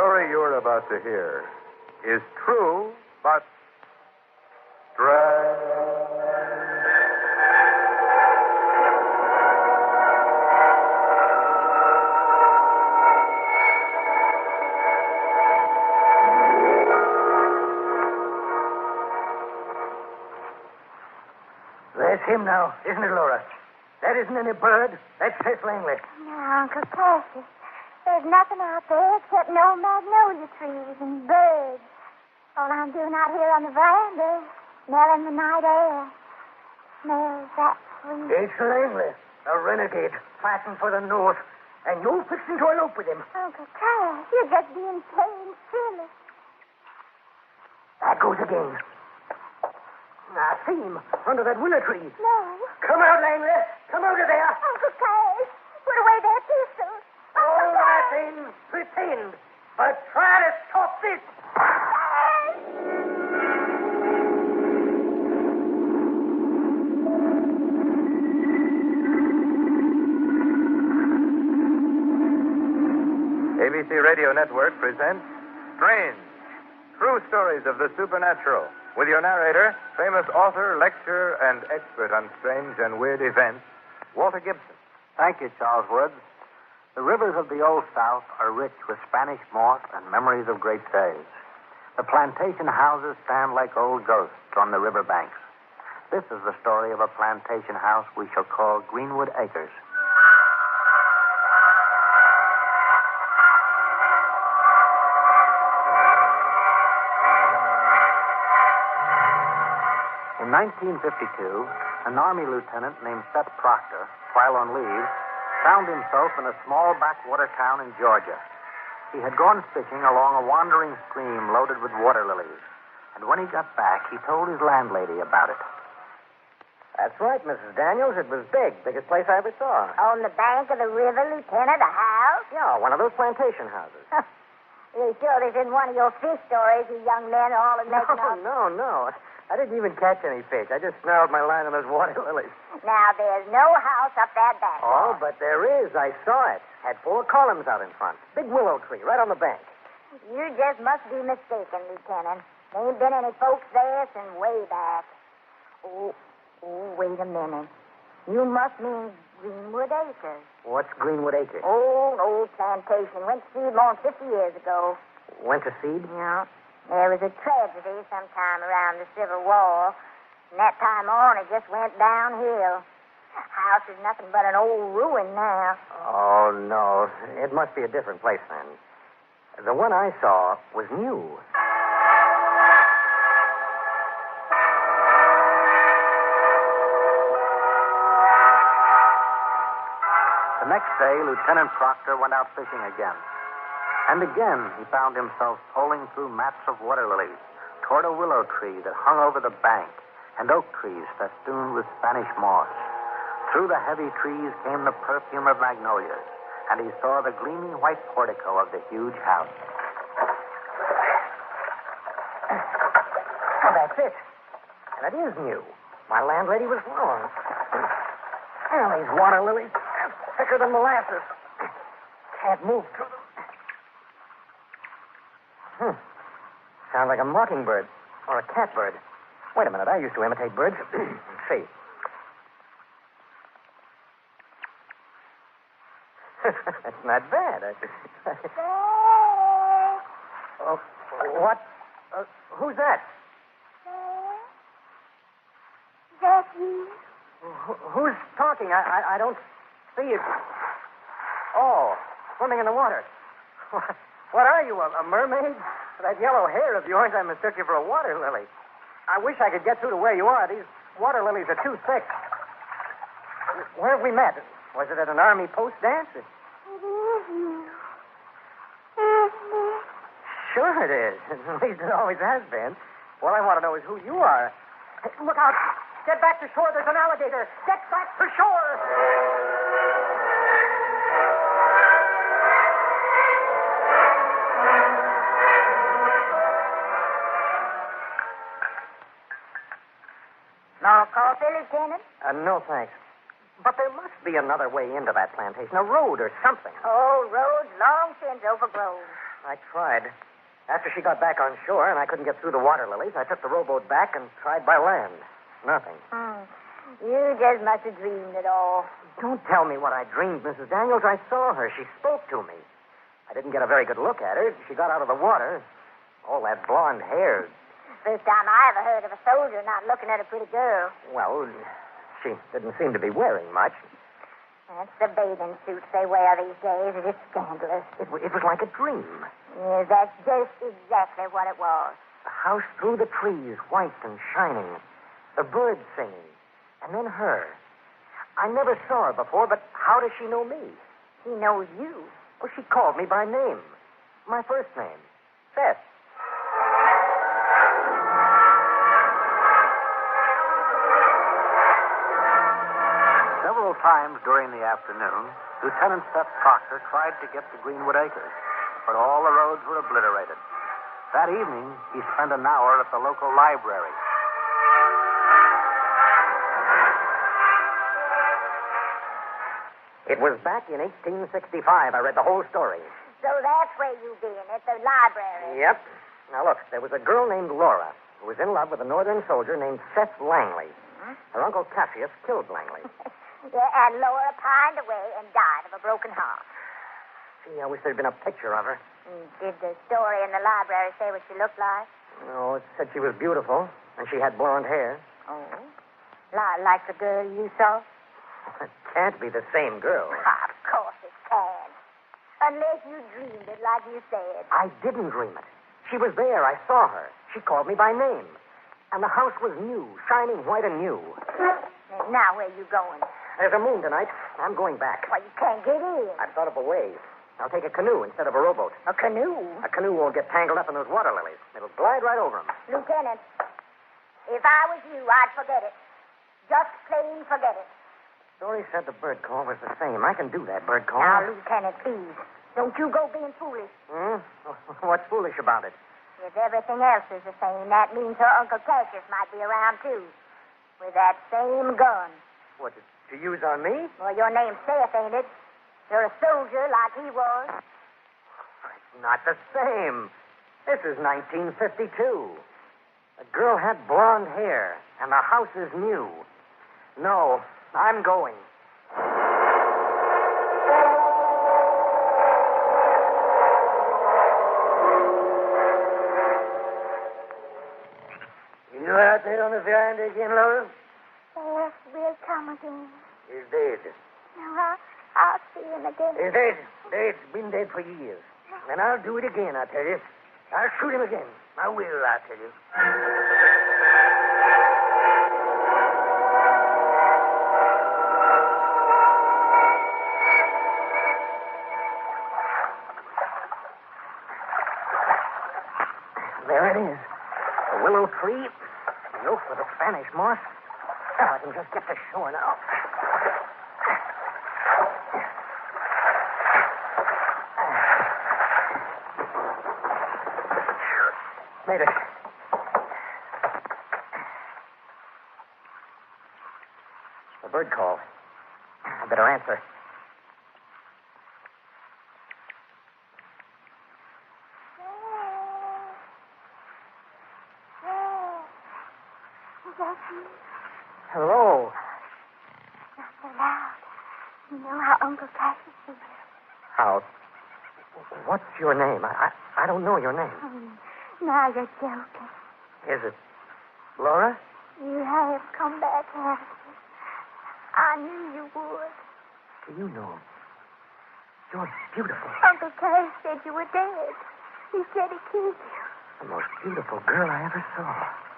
story you're about to hear is true, but strange. That's him now, isn't it, Laura? That isn't any bird. That's Sis Langley. No, Uncle Cassius. There's nothing out there except no magnolia trees and birds. All I'm doing out here on the veranda is smelling the night air. Smells that sweet. It's Langley, a renegade, fighting for the North. And you're fixing to elope with him. Uncle Cass, you're just being plain silly. That goes again. I see him under that willow tree. No. Come out, Langley. Come out of there. Uncle Cass, put away that pistol. All right, then. Pretend. But try to stop this. ABC Radio Network presents Strange, True Stories of the Supernatural, with your narrator, famous author, lecturer, and expert on strange and weird events, Walter Gibson. Thank you, Charles Woods. The rivers of the Old South are rich with Spanish moss and memories of great days. The plantation houses stand like old ghosts on the river banks. This is the story of a plantation house we shall call Greenwood Acres. In 1952, an Army lieutenant named Seth Proctor, while on leave, found himself in a small backwater town in Georgia. He had gone fishing along a wandering stream loaded with water lilies. And when he got back, he told his landlady about it. That's right, Mrs. Daniels. It was big. Biggest place I ever saw. On the bank of the river, Lieutenant, a house? Yeah, one of those plantation houses. You sure this isn't one of your fish stories you young men are all making up? No. I didn't even catch any fish. I just snarled my line on those water lilies. Now, there's no house up that back. Oh, but there is. I saw it. Had 4 columns out in front. Big willow tree right on the bank. You just must be mistaken, Lieutenant. There ain't been any folks there since way back. Oh, wait a minute. You must mean Greenwood Acres. What's Greenwood Acres? Old plantation. Went to seed long 50 years ago. Went to seed? Yeah. There was a tragedy sometime around the Civil War. From that time on, it just went downhill. House is nothing but an old ruin now. Oh, no. It must be a different place then. The one I saw was new. The next day, Lieutenant Proctor went out fishing again. And again, he found himself poling through mats of water lilies toward a willow tree that hung over the bank and oak trees festooned with Spanish moss. Through the heavy trees came the perfume of magnolias, and he saw the gleaming white portico of the huge house. Oh, that's it. And it is new. My landlady was wrong. Well, these water lilies are thicker than molasses. Can't move through them. Sounds like a mockingbird or a catbird. Wait a minute. I used to imitate birds. Let's see. That's not bad. Oh, what? Who's that? That you? Who's talking? I don't see it. Oh, swimming in the water. What are you, a mermaid? That yellow hair of yours, I mistook you for a water lily. I wish I could get through to where you are. These water lilies are too thick. Where have we met? Was it at an army post dance? It is you. Isn't it? Sure it is. At least it always has been. What I want to know is who you are. Hey, look out. Get back to shore. There's an alligator. Get back to shore. No coffee, Lieutenant? No, thanks. But there must be another way into that plantation, a road or something. Oh, roads long since overgrown. I tried. After she got back on shore and I couldn't get through the water lilies, I took the rowboat back and tried by land. Nothing. You just must have dreamed it all. Don't tell me what I dreamed, Mrs. Daniels. I saw her. She spoke to me. I didn't get a very good look at her. She got out of the water. All that blonde hair. First time I ever heard of a soldier not looking at a pretty girl. Well, she didn't seem to be wearing much. That's the bathing suits they wear these days. It is scandalous. It was like a dream. Yes, that's just exactly what it was. The house through the trees, white and shining. The birds singing. And then her. I never saw her before, but how does she know me? She knows you. Well, she called me by name. My first name. Seth. Several times during the afternoon, Lieutenant Seth Proctor tried to get to Greenwood Acres, but all the roads were obliterated. That evening, he spent an hour at the local library. It was back in 1865. I read the whole story. So that's where you been, at the library. Yep. Now, look, there was a girl named Laura who was in love with a northern soldier named Seth Langley. Her uncle Cassius killed Langley. Yeah, and Laura pined away and died of a broken heart. Gee, I wish there'd been a picture of her. Did the story in the library say what she looked like? No, it said she was beautiful, and she had blonde hair. Oh? Like the girl you saw? It can't be the same girl. Of course it can. Unless you dreamed it like you said. I didn't dream it. She was there. I saw her. She called me by name. And the house was new, shining white and new. Now where you going? There's a moon tonight. I'm going back. Well, you can't get in. I've thought of a way. I'll take a canoe instead of a rowboat. A canoe? A canoe won't get tangled up in those water lilies. It'll glide right over them. Lieutenant, if I was you, I'd forget it. Just plain forget it. Story said the bird call was the same. I can do that bird call. Now, Lieutenant, please. Don't you go being foolish. What's foolish about it? If everything else is the same, that means her Uncle Cassius might be around, too. With that same gun. What, to use on me? Well, your name's Seth, ain't it? You're a soldier like he was. It's not the same. This is 1952. The girl had blonde hair, and the house is new. No, I'm going. You out there on the veranda again, Laura? Yes, we'll come again. He's dead. No, I'll see him again. He's dead. Dead's been dead for years. And I'll do it again, I tell you. I'll shoot him again. I will, I tell you. There it is. A willow tree, yoked with a Spanish moss. Now I can just get to shore now. Made it. The bird call. I better answer. Is that you? Hello. Not so loud. You know how Uncle Cassius feels. How? What's your name? I don't know your name. Now you're joking. Is it Laura? You have come back, haven't you? I knew you would. Do you know? You're beautiful. Uncle Cass said you were dead. He said he killed you. The most beautiful girl I ever saw.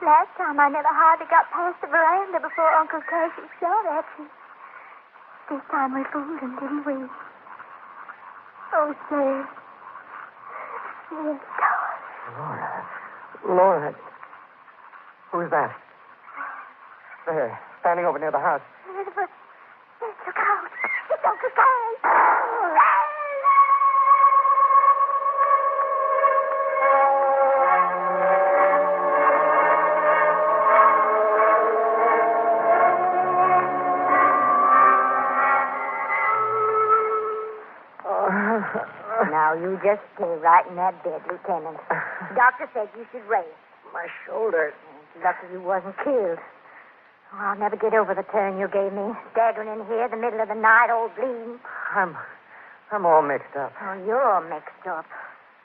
Last time I never hardly got past the veranda before Uncle Cassius shot at you. This time we fooled him, didn't we? Oh, Sam. Yes, darling. Laura. Who's that? There, standing over near the house. But look out. It's Uncle Cass. Now, you just stay right in that bed, Lieutenant. Doctor said you should rest. My shoulder. It's lucky you wasn't killed. Oh, I'll never get over the turn you gave me. Staggering in here, the middle of the night, all bleeding. I'm all mixed up. Oh, you're all mixed up.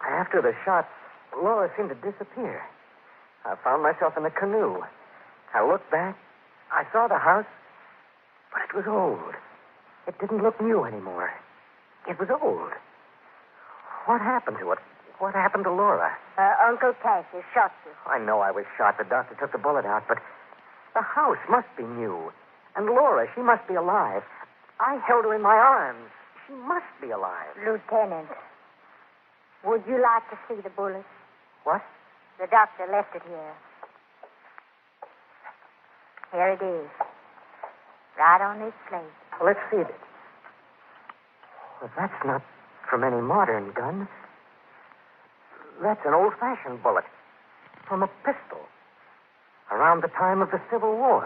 After the shot, Laura seemed to disappear. I found myself in the canoe. I looked back. I saw the house, but it was old. It didn't look new anymore. It was old. What happened to it? What happened to Laura? Uncle Cassius shot you. I know I was shot. The doctor took the bullet out, but the house must be new. And Laura, she must be alive. I held her in my arms. She must be alive. Lieutenant, would you like to see the bullet? What? The doctor left it here. Here it is. Right on this plate. Well, let's see it. Well, that's not from any modern gun. That's an old-fashioned bullet. From a pistol. Around the time of the Civil War.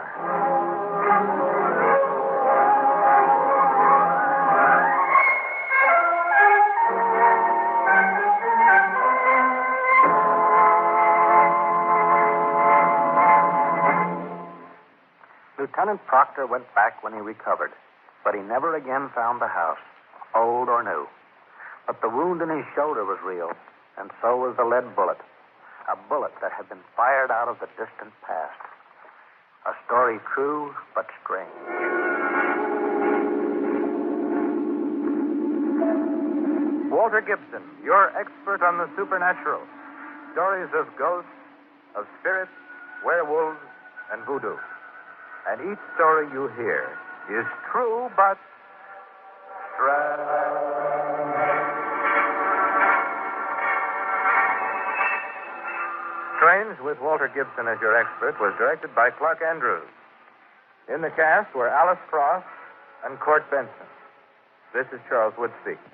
Lieutenant Proctor went back when he recovered, but he never again found the house, old or new. But the wound in his shoulder was real, and so was the lead bullet, a bullet that had been fired out of the distant past. A story true but strange. Walter Gibson, your expert on the supernatural. Stories of ghosts, of spirits, werewolves, and voodoo. And each story you hear is true, but Strange, with Walter Gibson as your expert, was directed by Clark Andrews. In the cast were Alice Frost and Court Benson. This is Charles Wood speaking.